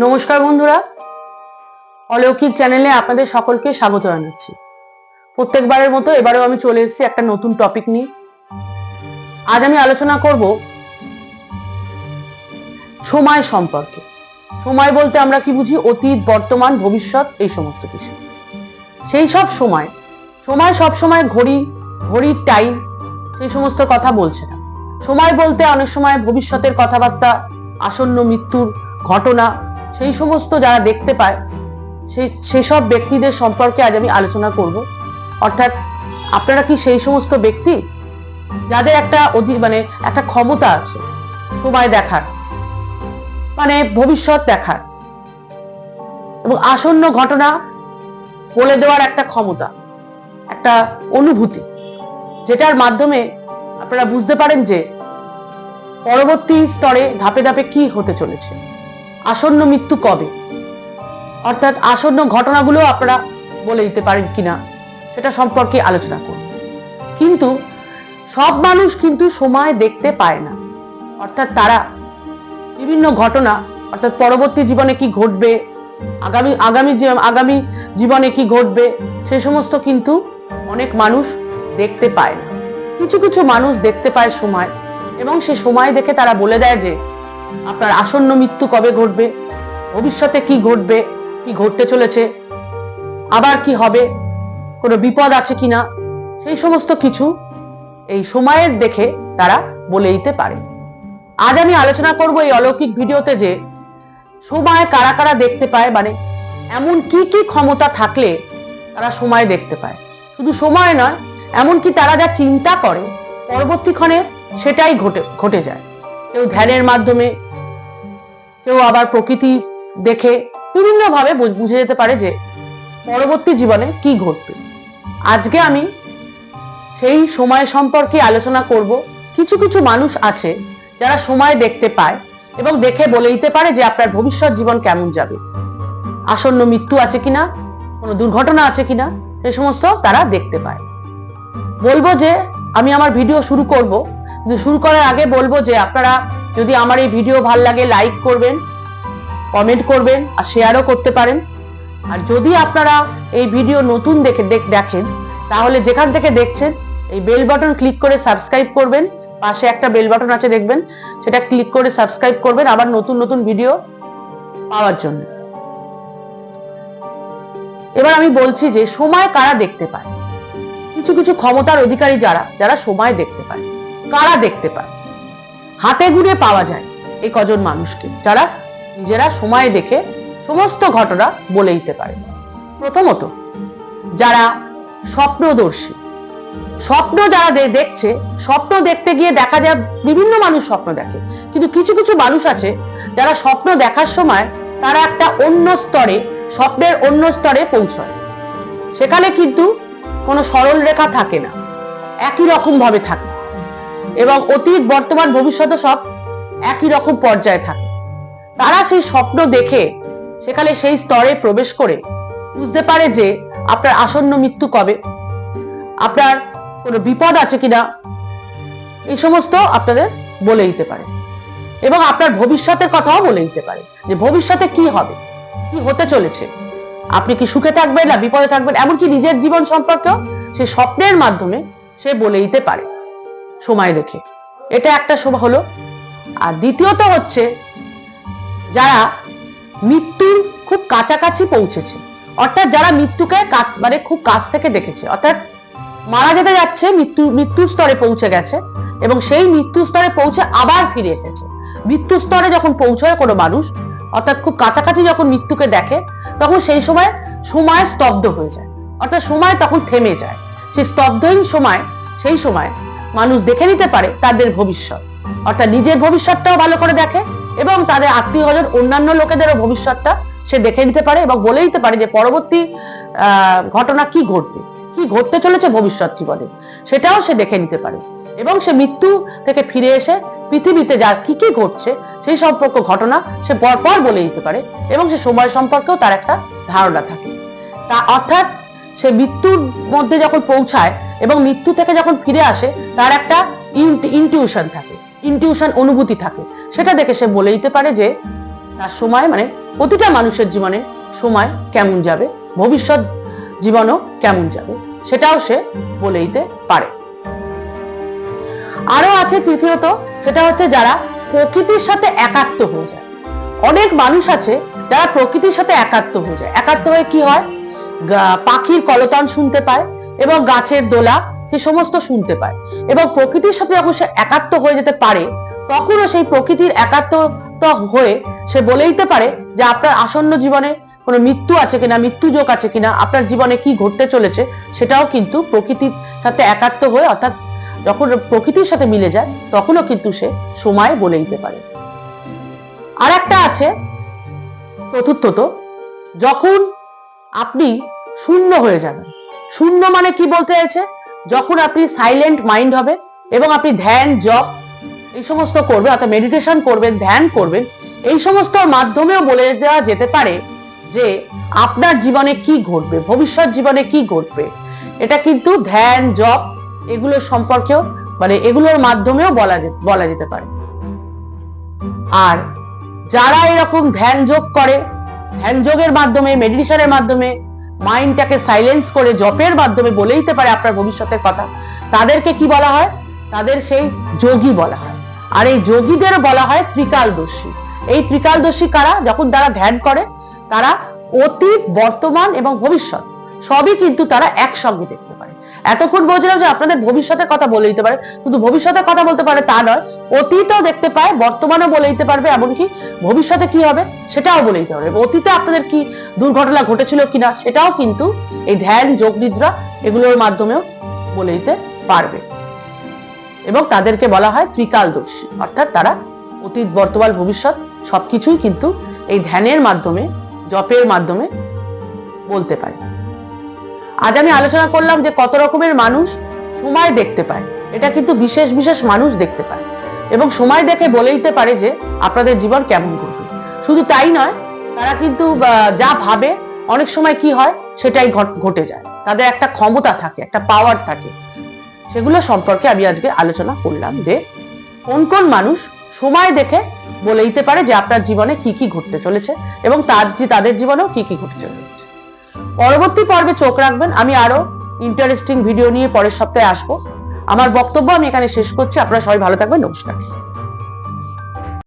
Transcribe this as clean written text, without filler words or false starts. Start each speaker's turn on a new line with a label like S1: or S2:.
S1: নমস্কার বন্ধুরা, অলৌকিক চ্যানেলে আপনাদের সকলকে স্বাগত জানাচ্ছি। প্রত্যেকবারের মতো এবারেও আমি চলে এসেছি একটা নতুন টপিক নিয়ে। আজ আমি আলোচনা করব সময় সম্পর্কে। সময় বলতে আমরা কি বুঝি? অতীত, বর্তমান, ভবিষ্যৎ, এই সমস্ত কিছু। সেই সব সময় সব সময় ঘড়ির টাইম সেই সমস্ত কথা বলছে না। সময় বলতে অনেক সময় ভবিষ্যতের কথাবার্তা, আসন্ন মৃত্যুর ঘটনা, সেই সমস্ত যারা দেখতে পায় সেসব ব্যক্তিদের সম্পর্কে আজ আমি আলোচনা করব। অর্থাৎ আপনারা কি সেই সমস্ত ব্যক্তি যাদের একটা ক্ষমতা আছে সময় দেখার, ভবিষ্যৎ দেখার এবং আসন্ন ঘটনা বলে দেওয়ার একটা ক্ষমতা, একটা অনুভূতি, যেটার মাধ্যমে আপনারা বুঝতে পারেন যে পরবর্তী স্তরে ধাপে ধাপে কি হতে চলেছে, আসন্ন মৃত্যু কবে, অর্থাৎ আসন্ন ঘটনাগুলো আপনারা বলে দিতে পারেন কিনা সেটা সম্পর্কে আলোচনা করব। কিন্তু সব মানুষ কিন্তু সময় দেখতে পায় না। অর্থাৎ তারা বিভিন্ন ঘটনা, অর্থাৎ পরবর্তী জীবনে কি ঘটবে, আগামী জীবনে কি ঘটবে, সেই সমস্ত কিন্তু অনেক মানুষ দেখতে পায় না। কিছু কিছু মানুষ দেখতে পায় সময়, এবং সে সময় দেখে তারা বলে দেয় যে আপনার আসন্ন মৃত্যু কবে ঘটবে, ভবিষ্যতে কি ঘটবে, কি ঘটতে চলেছে, আবার কি হবে, কোনো বিপদ আছে কিনা, সেই সমস্ত কিছু এই সময়ের দেখে তারা বলে দিতে পারে। আজ আমি আলোচনা করব এই অলৌকিক ভিডিওতে যে সময় কারা কারা দেখতে পায়, এমন কি কি ক্ষমতা থাকলে তারা সময় দেখতে পায়। শুধু সময় নয়, এমনকি তারা যা চিন্তা করে পরবর্তীক্ষণে সেটাই ঘটে যায়। কেউ ধ্যানের মাধ্যমে, কেউ আবার প্রকৃতি দেখে বিভিন্ন ভাবে বুঝে যেতে পারে যে পরবর্তী জীবনে কি ঘটবে। আজকে আমি সেই সময় সম্পর্কে আলোচনা করব। কিছু কিছু মানুষ আছে যারা সময় দেখতে পায় এবং দেখে বলে দিতে পারে যে আপনার ভবিষ্যৎ জীবন কেমন যাবে, আসন্ন মৃত্যু আছে কিনা, কোনো দুর্ঘটনা আছে কিনা, সেই সমস্ত তারা দেখতে পায়। বলবো যে আমি আমার ভিডিও শুরু করব, কিন্তু শুরু করার আগে বলবো যে আপনারা যদি আমার এই ভিডিও ভালো লাগে লাইক করবেন, কমেন্ট করবেন আর শেয়ারও করতে পারেন। আর যদি আপনারা এই ভিডিও নতুন দেখেন তাহলে যেখান থেকে দেখছেন এই বেল বাটন ক্লিক করে সাবস্ক্রাইব করবেন। পাশে একটা বেল বাটন আছে দেখবেন, সেটা ক্লিক করে সাবস্ক্রাইব করবেন আবার নতুন নতুন ভিডিও পাওয়ার জন্য। এবার আমি বলছি যে সময় কারা দেখতে পায়। কিছু কিছু ক্ষমতার অধিকারী যারা সময় দেখতে পায়। কারা দেখতে পায়? হাতে গুনে পাওয়া যায় এই কজন মানুষকে যারা নিজেরা সময় দেখে সমস্ত ঘটনা বলে দিতে পারে। প্রথমত, যারা স্বপ্নদর্শী। স্বপ্ন যারা দেখছে, স্বপ্ন দেখতে গিয়ে দেখা যায় বিভিন্ন মানুষ স্বপ্ন দেখে, কিন্তু কিছু কিছু মানুষ আছে যারা স্বপ্ন দেখার সময় তারা একটা স্বপ্নের অন্য স্তরে পৌঁছয়। সেখানে কিন্তু কোনো সরল রেখা থাকে না, একই রকম ভাবে থাকে, এবং অতীত, বর্তমান, ভবিষ্যৎ সব একই রকম পর্যায়ে থাকে। তারা সেই স্বপ্ন দেখে সেখানে সেই স্তরে প্রবেশ করে বুঝতে পারে যে আপনার আসন্ন মৃত্যু কবে, আপনার কোনো বিপদ আছে কিনা, এই সমস্ত আপনাদের বলে দিতে পারে। এবং আপনার ভবিষ্যতের কথাও বলে দিতে পারে যে ভবিষ্যতে কি হবে, কি হতে চলেছে, আপনি কি সুখে থাকবেন না বিপদে থাকবেন, এমনকি নিজের জীবন সম্পর্কেও সে স্বপ্নের মাধ্যমে সে বলে দিতে পারে সময় দেখে। এটা একটা শোভা হলো। আর দ্বিতীয়ত হচ্ছে যারা মৃত্যুর খুব কাছাকাছি পৌঁছেছে, অর্থাৎ যারা মৃত্যুকে খুব কাছ থেকে দেখেছে, অর্থাৎ মারা যেতে যাচ্ছে, মৃত্যু স্তরে পৌঁছে গেছে এবং সেই মৃত্যু স্তরে পৌঁছে আবার ফিরে এসেছে। মৃত্যু স্তরে যখন পৌঁছয় কোনো মানুষ, অর্থাৎ খুব কাছাকাছি যখন মৃত্যুকে দেখে, তখন সেই সময় স্তব্ধ হয়ে যায়, অর্থাৎ সময় তখন থেমে যায়। সেই স্তব্ধহীন সেই সময় মানুষ দেখে নিতে পারে তাদের ভবিষ্যৎ, অর্থাৎ নিজের ভবিষ্যৎটাও ভালো করে দেখে এবং তাদের আত্মীয় স্বজন অন্যান্য লোকেদেরও ভবিষ্যৎটা সে দেখে নিতে পারে এবং বলে দিতে পারে যে পরবর্তী ঘটনা কি ঘটবে, কি ঘটতে চলেছে ভবিষ্যৎ জীবনে, সেটাও সে দেখে নিতে পারে। এবং সে মৃত্যু থেকে ফিরে এসে পৃথিবীতে যা কি কি ঘটছে সেই সম্পর্ক ঘটনা সে পরপর বলে দিতে পারে এবং সে সময় সম্পর্কেও তার একটা ধারণা থাকে। তা অর্থাৎ সে মৃত্যুর মধ্যে যখন পৌঁছায় এবং মৃত্যু থেকে যখন ফিরে আসে তার একটা ইনটিউশন থাকে, অনুভূতি থাকে, সেটা দেখে সে বলে দিতে পারে যে তার সময় প্রতিটা মানুষের জীবনে সময় কেমন যাবে, ভবিষ্যৎ জীবনও কেমন যাবে, সেটাও সে বলে দিতে পারে। আরো আছে তৃতীয়ত, সেটা হচ্ছে যারা প্রকৃতির সাথে একাত্ম হয়ে যায়। অনেক মানুষ আছে যারা প্রকৃতির সাথে একাত্ম হয়ে যায়। একাত্ম হয়ে কি হয়, পাখির কলতান শুনতে পায় এবং গাছের দোলা, সে সমস্ত শুনতে পায়। এবং প্রকৃতির সাথে যখন সে একাত্ম হয়ে যেতে পারে, তখনও সেই প্রকৃতির একাত্ম হয়ে সে বলে দিতে পারে যে আপনার আসন্ন জীবনে কোনো মৃত্যু আছে কিনা, মৃত্যু যোগ আছে কিনা, আপনার জীবনে কি ঘটতে চলেছে, সেটাও কিন্তু প্রকৃতির সাথে একাত্ম হয়ে, অর্থাৎ যখন প্রকৃতির সাথে মিলে যায়, তখনও কিন্তু সে সময় বলে দিতে পারে। আর একটা আছে চতুর্থত, যখন আপনি শূন্য হয়ে যাবেন। শূন্য মানে কি বলতে চাইছে, যখন আপনি সাইলেন্ট মাইন্ড হবে এবং আপনি ধ্যান, জপ এই সমস্ত করবেন, অর্থাৎ মেডিটেশন করবেন, ধ্যান করবেন, এই সমস্ত মাধ্যমেও বলে দেওয়া যেতে পারে যে আপনার জীবনে কি ঘটবে, ভবিষ্যৎ জীবনে কি ঘটবে। এটা কিন্তু ধ্যান, জপ এগুলোর সম্পর্কেও, মানে এগুলোর মাধ্যমেও বলা যেতে পারে। আর যারা এরকম ধ্যান যোগ করে, ধ্যান যোগের মাধ্যমে, মেডিটেশনের মাধ্যমে মাইন্ডটাকে সাইলেন্স করে জপের মাধ্যমে বলে দিতে পারে আপনার ভবিষ্যতের কথা, তাদেরকে কি বলা হয়, তাদের সেই যোগী বলা হয়। আর এই যোগীদের বলা হয় ত্রিকালদর্শী। এই ত্রিকালদর্শী কারা, যখন তারা ধ্যান করে, তারা অতীত, বর্তমান এবং ভবিষ্যৎ সবই কিন্তু তারা একসঙ্গে দেখতে পারে। এতক্ষণ বলছিলাম যে আপনাদের ভবিষ্যতের কথা বলে দিতে পারে, শুধু ভবিষ্যতের কথা বলতে পারে তা নয়, অতীতও দেখতে পায়, বর্তমানও বলে দিতে পারবে, এমনকি ভবিষ্যতে কি হবে সেটাও বলে দিতে পারবে। অতীতে আপনাদের কি দুর্ঘটনা ঘটেছিল কিনা সেটাও কিন্তু এই ধ্যান, যোগ নিদ্রা এগুলোর মাধ্যমেও বলে দিতে পারবে। এবং তাদেরকে বলা হয় ত্রিকালদর্শী, অর্থাৎ তারা অতীত, বর্তমান, ভবিষ্যৎ সবকিছুই কিন্তু এই ধ্যানের মাধ্যমে, জপের মাধ্যমে বলতে পারে। আজ আমি আলোচনা করলাম যে কত রকমের মানুষ সময় দেখতে পায়। এটা কিন্তু বিশেষ বিশেষ মানুষ দেখতে পায় এবং সময় দেখে বলে দিতে পারে যে আপনাদের জীবন কেমন ঘটবে। শুধু তাই নয়, তারা কিন্তু যা ভাবে অনেক সময় কি হয় সেটাই ঘটে যায়। তাদের একটা ক্ষমতা থাকে, একটা পাওয়ার থাকে। সেগুলো সম্পর্কে আমি আজকে আলোচনা করলাম যে কোন কোন মানুষ সময় দেখে বলে দিতে পারে যে আপনার জীবনে কি কি ঘটতে চলেছে এবং তাদের জীবনেও কি কি ঘটতে চলেছে। পরবর্তী পর্বে চোখ রাখবেন, আমি আরো ইন্টারেস্টিং ভিডিও নিয়ে পরের সপ্তাহে আসবো। আমার বক্তব্য আমি এখানে শেষ করছি। আপনারা সবাই ভালো থাকবেন। নমস্কার।